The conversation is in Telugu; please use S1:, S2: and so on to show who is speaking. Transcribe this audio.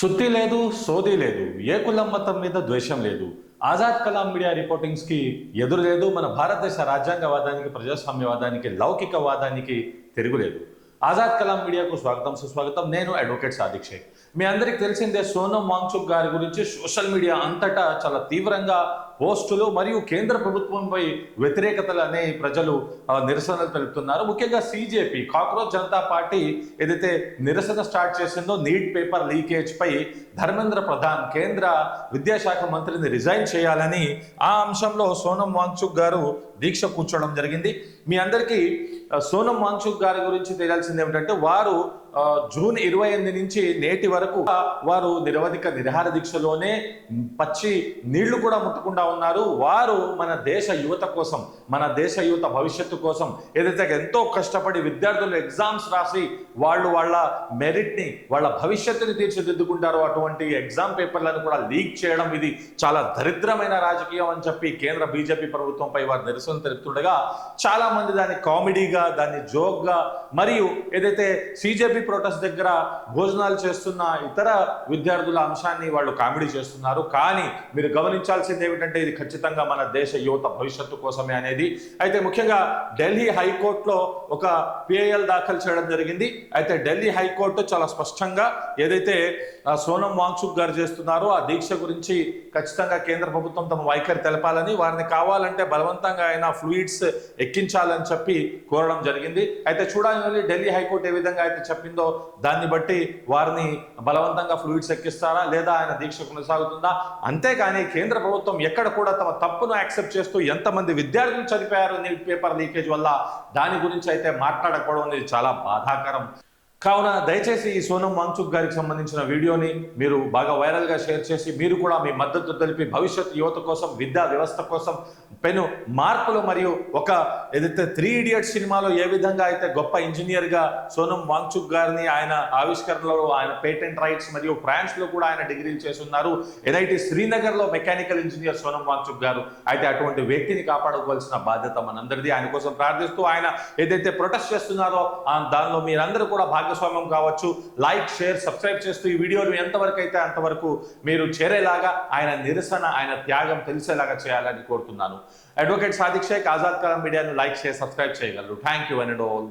S1: సుత్తి లేదు, సోది లేదు, ఏ కులం మతం మీద ద్వేషం లేదు. ఆజాద్ కలాం మీడియా రిపోర్టింగ్స్ కి ఎదురు లేదు. మన భారతదేశ రాజ్యాంగవాదానికి, ప్రజాస్వామ్యవాదానికి, లౌకికవాదానికి తిరుగులేదు. ఆజాద్ కలాం మీడియాకు స్వాగతం, సుస్వాగతం. నేను అడ్వకేట్ సాదిక్ షేక్. మీ అందరికి తెలిసిందే, సోనం వాంగ్చుక్ గారి గురించి సోషల్ మీడియా అంతటా చాలా తీవ్రంగా పోస్టులు మరియు కేంద్ర ప్రభుత్వంపై వ్యతిరేకతలు అనే ప్రజలు నిరసనలు తెలుపుతున్నారు. ముఖ్యంగా సిజేపీ, కాక్రోచ్ జనతా పార్టీ ఏదైతే నిరసన స్టార్ట్ చేసిందో నీట్ పేపర్ లీకేజ్ పై ధర్మేంద్ర ప్రధాన్ కేంద్ర విద్యాశాఖ మంత్రిని రిజైన్ చేయాలని ఆ అంశంలో సోనం వాంగ్చుక్ గారు దీక్ష కూర్చోవడం జరిగింది. మీ అందరికీ సోనం వాంగ్చుక్ గారి గురించి తెలియాల్సింది ఏమిటంటే, వారు జూన్ 28 నుంచి నేటి వరకు వారు నిరవధిక నిరాహార దీక్షలోనే పచ్చి నీళ్లు కూడా ముట్టకుండా ఉన్నారు. వారు మన దేశ యువత కోసం, మన దేశ యువత భవిష్యత్తు కోసం ఏదైతే ఎంతో కష్టపడి విద్యార్థులు ఎగ్జామ్స్ రాసి వాళ్ళ మెరిట్ని, వాళ్ళ భవిష్యత్తుని తీర్చిదిద్దుకుంటారో అటువంటి ఎగ్జామ్ పేపర్లను కూడా లీక్ చేయడం, ఇది చాలా దరిద్రమైన రాజకీయం అని చెప్పి కేంద్ర బీజేపీ ప్రభుత్వంపై వారు నిరసన తెలుపుతుండగా చాలా మంది దాన్ని కామెడీగా, దాన్ని జోక్గా, మరియు ఏదైతే సిజేపీ ప్రొటెస్ట్ దగ్గర భోజనాలు చేస్తున్న ఇతర విద్యార్థుల అంశాన్ని వాళ్ళు కామెడీ చేస్తున్నారు. కానీ మీరు గమనించాల్సింది ఏమిటంటే, ఇది ఖచ్చితంగా మన దేశ యువత భవిష్యత్తు కోసమే అనేది. అయితే ముఖ్యంగా ఢిల్లీ హైకోర్టులో ఒక పిఐఎల్ దాఖలు చేయడం జరిగింది. అయితే ఢిల్లీ హైకోర్టు చాలా స్పష్టంగా ఏదైతే సోనం వాంగ్చుక్ గారు చేస్తున్నారో ఆ దీక్ష గురించి ఖచ్చితంగా కేంద్ర ప్రభుత్వం తమ వైఖరి తెలపాలని, వారిని కావాలంటే బలవంతంగా అయినా ఫ్లూయిడ్స్ ఎక్కించాలని చెప్పి కోరడం జరిగింది. అయితే చూడాలి ఢిల్లీ హైకోర్టు ఏ విధంగా అయితే చెప్పిందో దాన్ని బట్టి వారిని బలవంతంగా ఫ్లూయిడ్స్ ఎక్కిస్తారా లేదా ఆయన దీక్ష కొనసాగుతుందా. అంతేకాని కేంద్ర ప్రభుత్వం ఎక్కడ కూడా తమ తప్పును యాక్సెప్ట్ చేస్తూ ఎంతమంది విద్యార్థులు చనిపోయారు నీట్ పేపర్ లీకేజ్ వల్ల దాని గురించి అయితే మాట్లాడకపోవడం అనేది చాలా బాధాకరం. కావున దయచేసి ఈ సోనం వాంగ్చుక్ గారికి సంబంధించిన వీడియోని మీరు బాగా వైరల్గా షేర్ చేసి మీరు కూడా మీ మద్దతు తెలిపి భవిష్యత్ యువత కోసం, విద్యా వ్యవస్థ కోసం పెను మార్పులు, మరియు ఒక ఏదైతే 3 Idiots సినిమాలో ఏ విధంగా అయితే గొప్ప ఇంజనీర్గా సోనం వాంగ్చుక్ గారిని ఆయన ఆవిష్కరణలో ఆయన పేటెంట్ రైట్స్ మరియు ఫ్రాన్స్లో కూడా ఆయన డిగ్రీలు చేసి ఉన్నారు. ఎన్ఐటి శ్రీనగర్లో మెకానికల్ ఇంజనీర్ సోనం వాంగ్చుక్ గారు. అయితే అటువంటి వ్యక్తిని కాపాడుకోవాల్సిన బాధ్యత మనందరిది. ఆయన కోసం ప్రార్థిస్తూ ఆయన ఏదైతే ప్రొటెస్ట్ చేస్తున్నారో దానిలో మీరందరూ కూడా భాగస్వామ్యం కావచ్చు. లైక్, షేర్, సబ్స్క్రైబ్ చేస్తూ ఈ వీడియోను ఎంతవరకు అయితే అంతవరకు మీరు చేరేలాగా, ఆయన నిరసన, ఆయన త్యాగం తెలిసేలాగా చేయాలని కోరుతున్నాను. అడ్వకేట్ సాదిక్ షేక్, ఆజాద్ కలాం మీడియాను లైక్, షేర్, సబ్స్క్రైబ్ చేయగలరు. Thank you one and all.